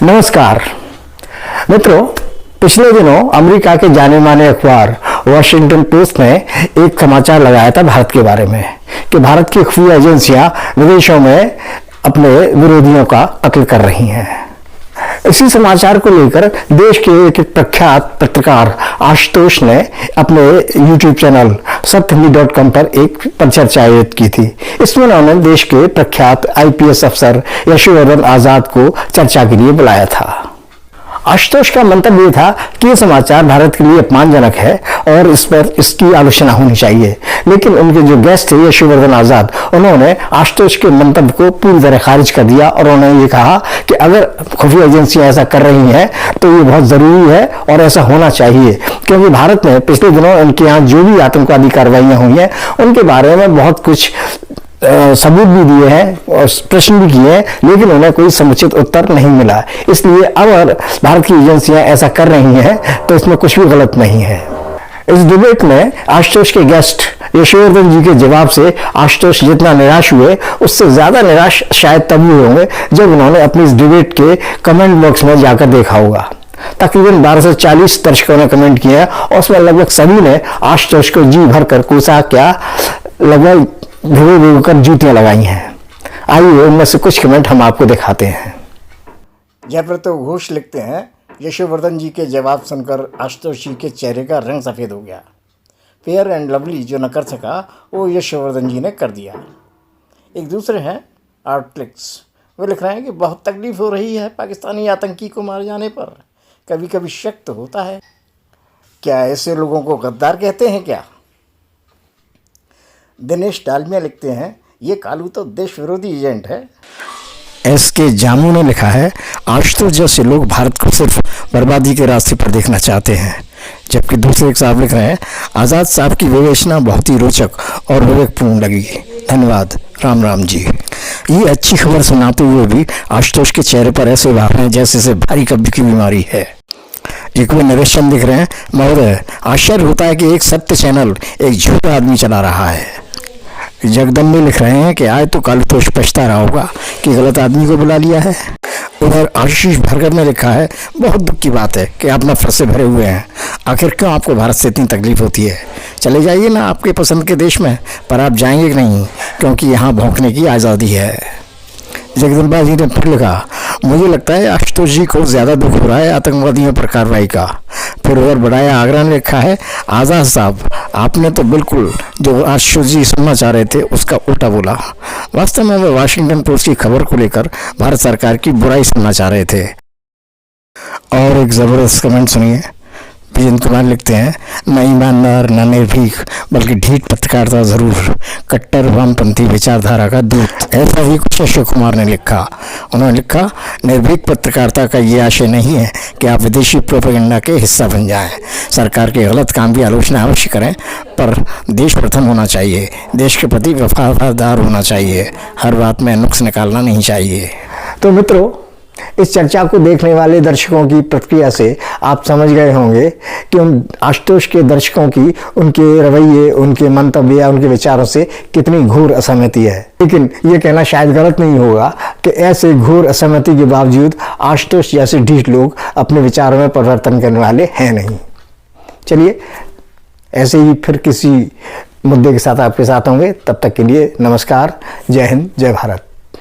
नमस्कार मित्रों, पिछले दिनों अमेरिका के जाने माने अखबार वॉशिंगटन पोस्ट ने एक समाचार लगाया था भारत के बारे में कि भारत की खुफिया एजेंसियां विदेशों में अपने विरोधियों का कत्ल कर रही हैं। इसी समाचार को लेकर देश के एक प्रख्यात पत्रकार आशुतोष ने अपने YouTube चैनल सत्यहिंदी.com पर एक परिचर्चा आयोजित की थी। इसमें उन्होंने देश के प्रख्यात IPS अफसर यशोवर्धन आजाद को चर्चा के लिए बुलाया था। आशुतोष का मंतव्य ये था कि ये समाचार भारत के लिए अपमानजनक है और इस पर इसकी आलोचना होनी चाहिए, लेकिन उनके जो गेस्ट थे यशोवर्धन आजाद, उन्होंने आशुतोष के मंतव्य को पूरी तरह खारिज कर दिया और उन्होंने ये कहा कि अगर खुफिया एजेंसियां ऐसा कर रही हैं तो ये बहुत जरूरी है और ऐसा होना चाहिए, क्योंकि भारत में पिछले दिनों उनके यहाँ जो भी आतंकवादी कार्रवाइयां हुई हैं उनके बारे में बहुत कुछ सबूत भी दिए हैं और प्रश्न भी किए हैं, लेकिन उन्हें कोई समुचित उत्तर नहीं मिला। इसलिए अब भारत की एजेंसियां ऐसा कर रही हैं तो इसमें कुछ भी गलत नहीं है। इस डिबेट में आशुतोष के गेस्ट यशोवर्धन जी के जवाब से आशुतोष जितना निराश हुए, उससे ज्यादा निराश शायद तब हुए होंगे जब उन्होंने अपनी इस डिबेट के कमेंट बॉक्स में जाकर देखा होगा। तकरीबन 1240 दर्शकों ने कमेंट किया और उसमें लगभग सभी ने आशुतोष को जी भर कर कोसा, क्या लगभग भिगो कर जूतियां लगाई हैं। आइए उनमें से कुछ कमेंट हम आपको दिखाते हैं। जयप्रतो घोष लिखते हैं, यशोवर्धन जी के जवाब सुनकर आशुतोष जी के चेहरे का रंग सफ़ेद हो गया। फेयर एंड लवली जो न कर सका वो यशोवर्धन जी ने कर दिया। एक दूसरे हैं आर्टक्लिक्स, वे लिख रहे हैं कि बहुत तकलीफ हो रही है पाकिस्तानी आतंकी को मारे जाने पर। कभी कभी शक तो होता है, क्या ऐसे लोगों को गद्दार कहते हैं क्या? दिनेश डालमिया लिखते हैं, ये कालू तो देश विरोधी एजेंट है। SK जामू ने लिखा है, आशुतोष जैसे लोग भारत को सिर्फ बर्बादी के रास्ते पर देखना चाहते हैं। जबकि दूसरे एक साहब लिख रहे हैं, आज़ाद साहब की विवेचना बहुत ही रोचक और विवेकपूर्ण लगी, धन्यवाद, राम राम जी। ये अच्छी खबर सुनाते हुए भी आशुतोष के चेहरे पर ऐसे भाव हैं जैसे से भारी कब्ज की बीमारी है। एक वे नरेश चंद दिख रहे हैं, महोदय आश्चर्य होता है कि एक सत्य चैनल एक झूठा आदमी चला रहा है। जगदम्बे लिख रहे हैं कि आज तो आशुतोष पछता रहा होगा कि गलत आदमी को बुला लिया है। उधर आशीष भरकर ने लिखा है, बहुत दुख की बात है कि आप नफरत से भरे हुए हैं। आखिर क्यों आपको भारत से इतनी तकलीफ होती है? चले जाइए ना आपके पसंद के देश में, पर आप जाएंगे कि नहीं, क्योंकि यहाँ भौंकने की आज़ादी है। जगदम्बा जी ने फिर लिखा, मुझे लगता है आशुतोष जी को ज़्यादा दुख हो रहा है आतंकवादियों पर कार्रवाई का। फिर और बढ़ाया आगरा ने लिखा है, आज़ाद साहब आपने तो बिल्कुल जो आशुतोष जी सुनना चाह रहे थे उसका उल्टा बोला। वास्तव में वे वाशिंगटन पोस्ट की खबर को लेकर भारत सरकार की बुराई सुनना चाह रहे थे। और एक ज़बरदस्त कमेंट सुनिए, विजेंद्र कुमार लिखते हैं, न ईमानदार न निर्भीक बल्कि ढीठ पत्रकारिता जरूर, कट्टर वामपंथी विचारधारा का दूत, ऐसा ही कुछ अशोक कुमार ने लिखा। उन्होंने लिखा, निर्भीक पत्रकारिता का ये आशय नहीं है कि आप विदेशी प्रोपेगेंडा के हिस्सा बन जाएं। सरकार के गलत काम की आलोचना अवश्य करें, पर देश प्रथम होना चाहिए, देश के प्रति वफादार होना चाहिए, हर बात में नुक्स निकालना नहीं चाहिए। तो मित्रों, इस चर्चा को देखने वाले दर्शकों की प्रतिक्रिया से आप समझ गए होंगे कि उन आशुतोष के दर्शकों की उनके रवैये, उनके मंतव्य या उनके विचारों से कितनी घोर असहमति है। लेकिन ये कहना शायद गलत नहीं होगा कि ऐसे घोर असहमति के बावजूद आशुतोष जैसे ढीठ लोग अपने विचारों में परिवर्तन करने वाले हैं नहीं। चलिए ऐसे ही फिर किसी मुद्दे के साथ आपके साथ होंगे, तब तक के लिए नमस्कार, जय हिंद, जय भारत।